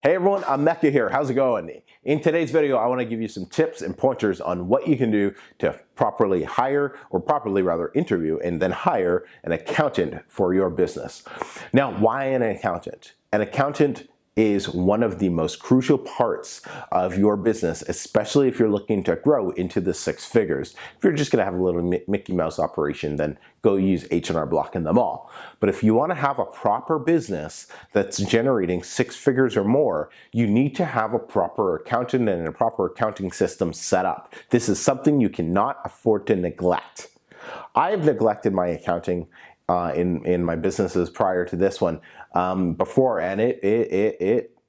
Hey everyone, I'm Mecca here. How's it going? In today's video, I want to give you some tips and pointers on what you can do to properly hire, or properly rather interview and then hire an accountant for your business. Now, why an accountant? An accountant is one of the most crucial parts of your business, especially if you're looking to grow into the six figures. If you're just gonna have a little Mickey Mouse operation, then go use H&R Block in the mall. But if you wanna have a proper business that's generating six figures or more, you need to have a proper accountant and a proper accounting system set up. This is something you cannot afford to neglect. I have neglected my accounting in my businesses prior to this one before, and it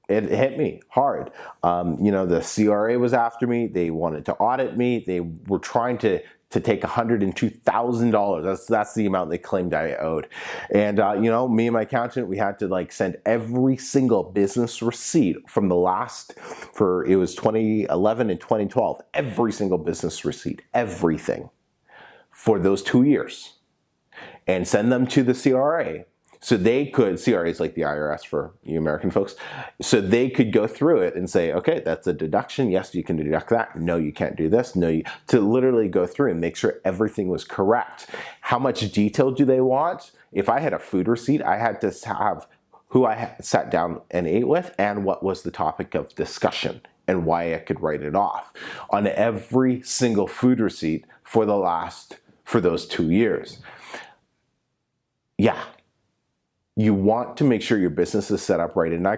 hit me hard. You know, the CRA was after me. They wanted to audit me. They were trying to take $102,000. That's the amount they claimed I owed. And you know, me and my accountant, we had to send every single business receipt from the last, it was 2011 and 2012, every single business receipt, everything for those 2 years, and send them to the CRA. So they could, CRA is like the IRS for you American folks, so they could go through it and say, okay, that's a deduction. Yes, you can deduct that. No, you can't do this. No, to literally go through and make sure everything was correct. How much detail do they want? If I had a food receipt, I had to have who I sat down and ate with and what was the topic of discussion and why I could write it off on every single food receipt for those 2 years. Yeah. You want to make sure your business is set up right, and I'll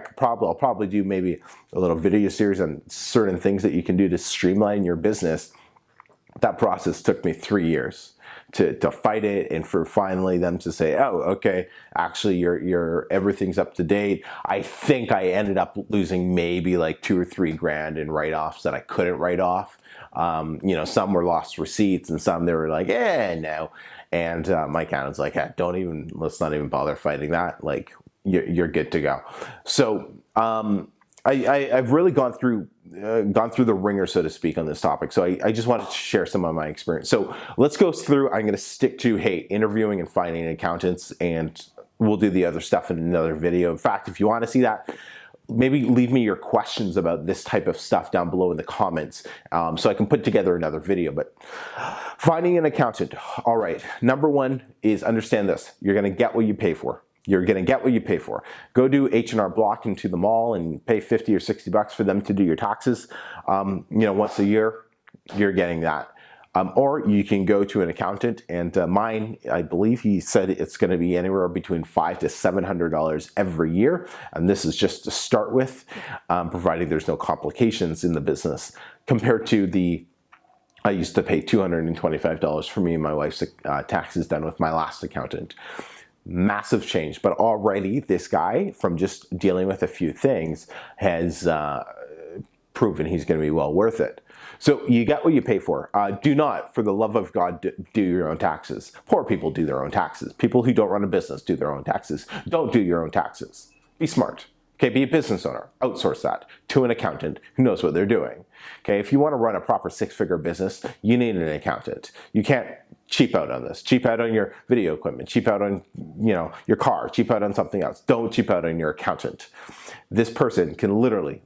probably do maybe a little video series on certain things that you can do to streamline your business. That process took me 3 years to fight it, and for finally them to say, oh, okay, actually your everything's up to date. I think I ended up losing maybe like 2 or 3 grand in write-offs that I couldn't write off. You know, some were lost receipts, and some they were like, no. And my accountant's like, hey, let's not even bother fighting that. Like, you're good to go. So I've really gone through the ringer, so to speak, on this topic. So I just wanted to share some of my experience. So let's go through. I'm going to stick to, hey, interviewing and finding accountants, and we'll do the other stuff in another video. In fact, if you want to see that, maybe leave me your questions about this type of stuff down below in the comments, so I can put together another video. But finding an accountant. All right, number one is understand this. You're gonna get what you pay for. You're gonna get what you pay for. Go do H&R Block into the mall and pay 50 or 60 bucks for them to do your taxes. You know, once a year, you're getting that. Or you can go to an accountant, and mine, I believe he said it's going to be anywhere between $500 to $700 every year, and this is just to start with, providing there's no complications in the business, compared to I used to pay $225 for me and my wife's taxes done with my last accountant. Massive change, but already this guy, from just dealing with a few things, has proven he's going to be well worth it. So you get what you pay for. Do not, for the love of God, do your own taxes. Poor people do their own taxes. People who don't run a business do their own taxes. Don't do your own taxes. Be smart. Okay, be a business owner. Outsource that to an accountant who knows what they're doing. Okay, if you want to run a proper six-figure business, you need an accountant. You can't cheap out on this. Cheap out on your video equipment. Cheap out on, you know, your car. Cheap out on something else. Don't cheap out on your accountant. This person can literally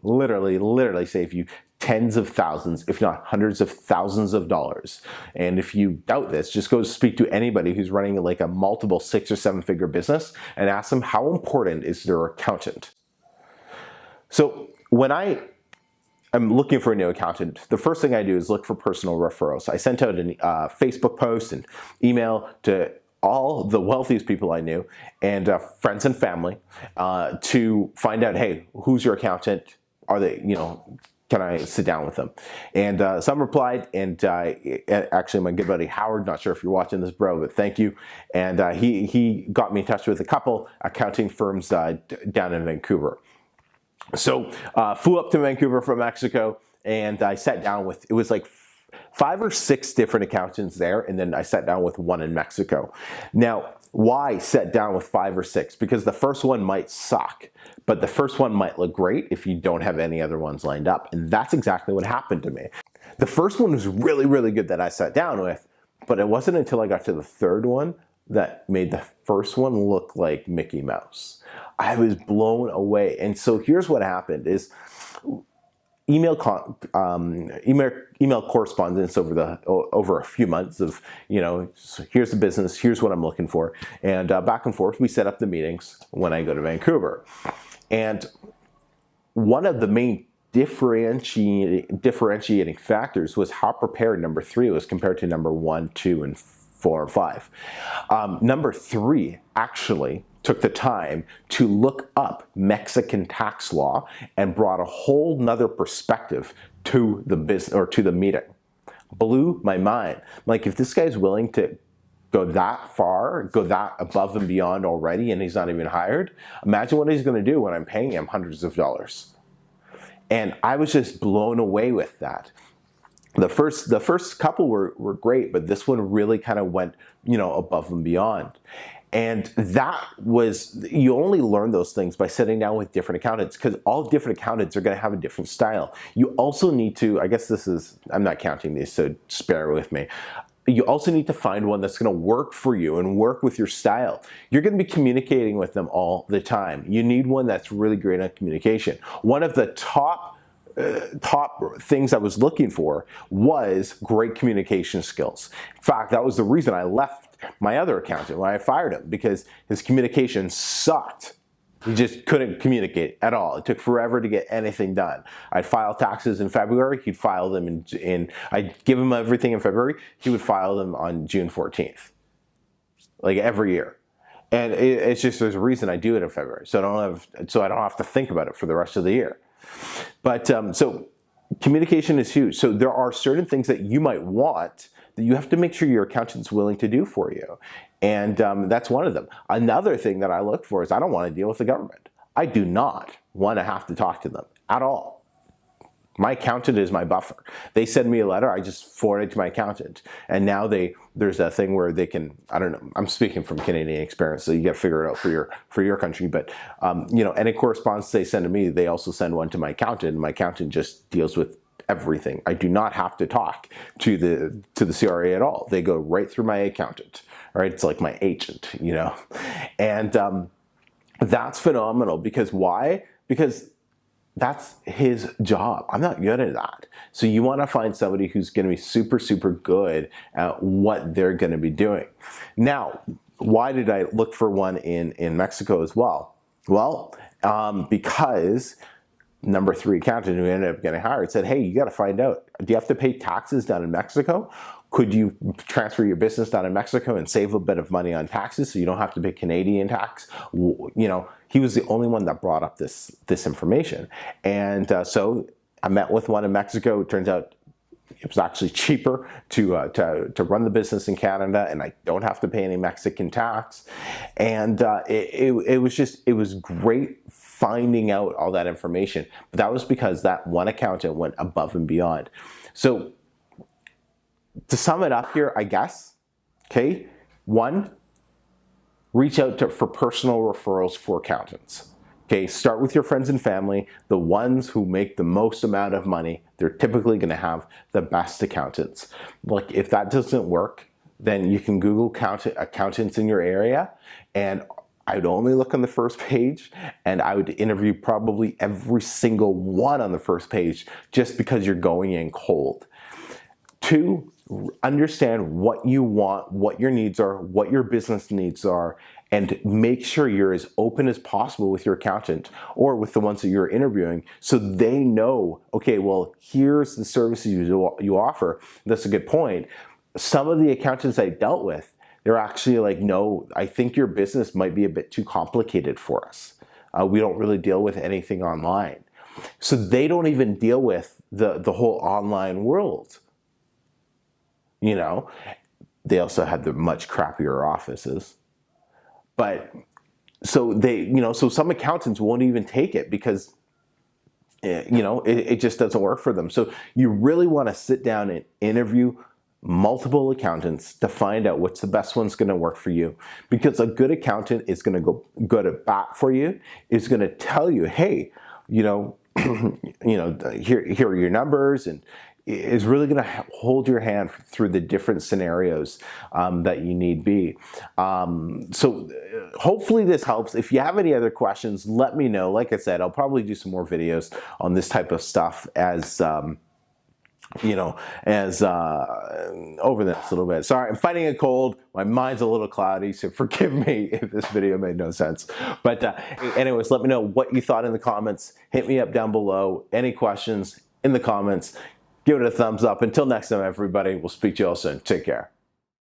save you tens of thousands, if not hundreds of thousands of dollars. And if you doubt this, just go speak to anybody who's running like a multiple 6 or 7 figure business and ask them how important is their accountant. So when I am looking for a new accountant, the first thing I do is look for personal referrals. I sent out a Facebook post and email to all the wealthiest people I knew and friends and family to find out, hey, who's your accountant? Are they, you know, can I sit down with them? And some replied, and actually my good buddy Howard, not sure if you're watching this, bro, but thank you. And he got me in touch with a couple accounting firms down in Vancouver. So flew up to Vancouver from Mexico, and I sat down with, it was like 5 or 6 different accountants there, and then I sat down with one in Mexico. Now, why sit down with 5 or 6? Because the first one might suck, but the first one might look great if you don't have any other ones lined up. And that's exactly what happened to me. The first one was really, really good that I sat down with, but it wasn't until I got to the third one that made the first one look like Mickey Mouse. I was blown away. And so here's what happened is email correspondence over a few months of, so here's the business, here's what I'm looking for. And back and forth, we set up the meetings when I go to Vancouver. And one of the main differentiating factors was how prepared number 3 was compared to number 1, 2, and 4 and 5. Number 3 actually took the time to look up Mexican tax law and brought a whole nother perspective to the business or to the meeting. Blew my mind. Like, if this guy's willing to go that far, go that above and beyond already, and he's not even hired, imagine what he's going to do when I'm paying him hundreds of dollars. And I was just blown away with that. The first couple were great, but this one really kind of went, above and beyond. And that was, you only learn those things by sitting down with different accountants, because all different accountants are going to have a different style. You also need to, I guess I'm not counting these, so just bear with me. You also need to find one that's going to work for you and work with your style. You're going to be communicating with them all the time. You need one that's really great at communication. One of the top things I was looking for was great communication skills. In fact, that was the reason I left my other accountant when I fired him, because his communication sucked. He just couldn't communicate at all. It took forever to get anything done. I'd file taxes in February. He'd file them I'd give him everything in February. He would file them on June 14th, like every year. And it's just, there's a reason I do it in February. So I don't have to think about it for the rest of the year. But so communication is huge. So there are certain things that you might want that you have to make sure your accountant's willing to do for you. And that's one of them. Another thing that I look for is I don't want to deal with the government. I do not want to have to talk to them at all. My accountant is my buffer. They send me a letter, I just forward it to my accountant. And now there's a thing where they can, I don't know, I'm speaking from Canadian experience, so you got to figure it out for your country. But, any correspondence they send to me, they also send one to my accountant, and my accountant just deals with everything. I do not have to talk to the CRA at all. They go right through my accountant. Right? It's like my agent, and that's phenomenal. Because why? Because that's his job. I'm not good at that. So you want to find somebody who's going to be super, super good at what they're going to be doing. Now, why did I look for one in Mexico as well? Well, because number 3 accountant who ended up getting hired said, hey, you got to find out, do you have to pay taxes down in Mexico? Could you transfer your business down in Mexico and save a bit of money on taxes so you don't have to pay Canadian tax? He was the only one that brought up this information. And so I met with one in Mexico. It turns out it was actually cheaper to run the business in Canada, and I don't have to pay any Mexican tax. And it was great finding out all that information. But that was because that one accountant went above and beyond. So to sum it up here, I guess, okay, 1, reach out for personal referrals for accountants. Okay, start with your friends and family. The ones who make the most amount of money, they're typically going to have the best accountants. Like, if that doesn't work, then you can Google accountants in your area, and I would only look on the first page, and I would interview probably every single one on the first page, just because you're going in cold. 2, understand what you want, what your needs are, what your business needs are, and make sure you're as open as possible with your accountant or with the ones that you're interviewing, so they know, okay, well, here's the services you offer. That's a good point. Some of the accountants I dealt with, they're actually like, no, I think your business might be a bit too complicated for us. We don't really deal with anything online. So they don't even deal with the whole online world. They also had the much crappier offices. But so so some accountants won't even take it because, it just doesn't work for them. So you really want to sit down and interview multiple accountants to find out what's the best one's going to work for you. Because a good accountant is going to go to bat for you, is going to tell you, hey, here are your numbers, and is really going to hold your hand through the different scenarios that you need be. So hopefully this helps. If you have any other questions, let me know. Like I said, I'll probably do some more videos on this type of stuff as over the next little bit. Sorry, I'm fighting a cold. My mind's a little cloudy, so forgive me if this video made no sense. But anyways, let me know what you thought in the comments. Hit me up down below. Any questions in the comments, give it a thumbs up. Until next time, everybody, we'll speak to you all soon. Take care.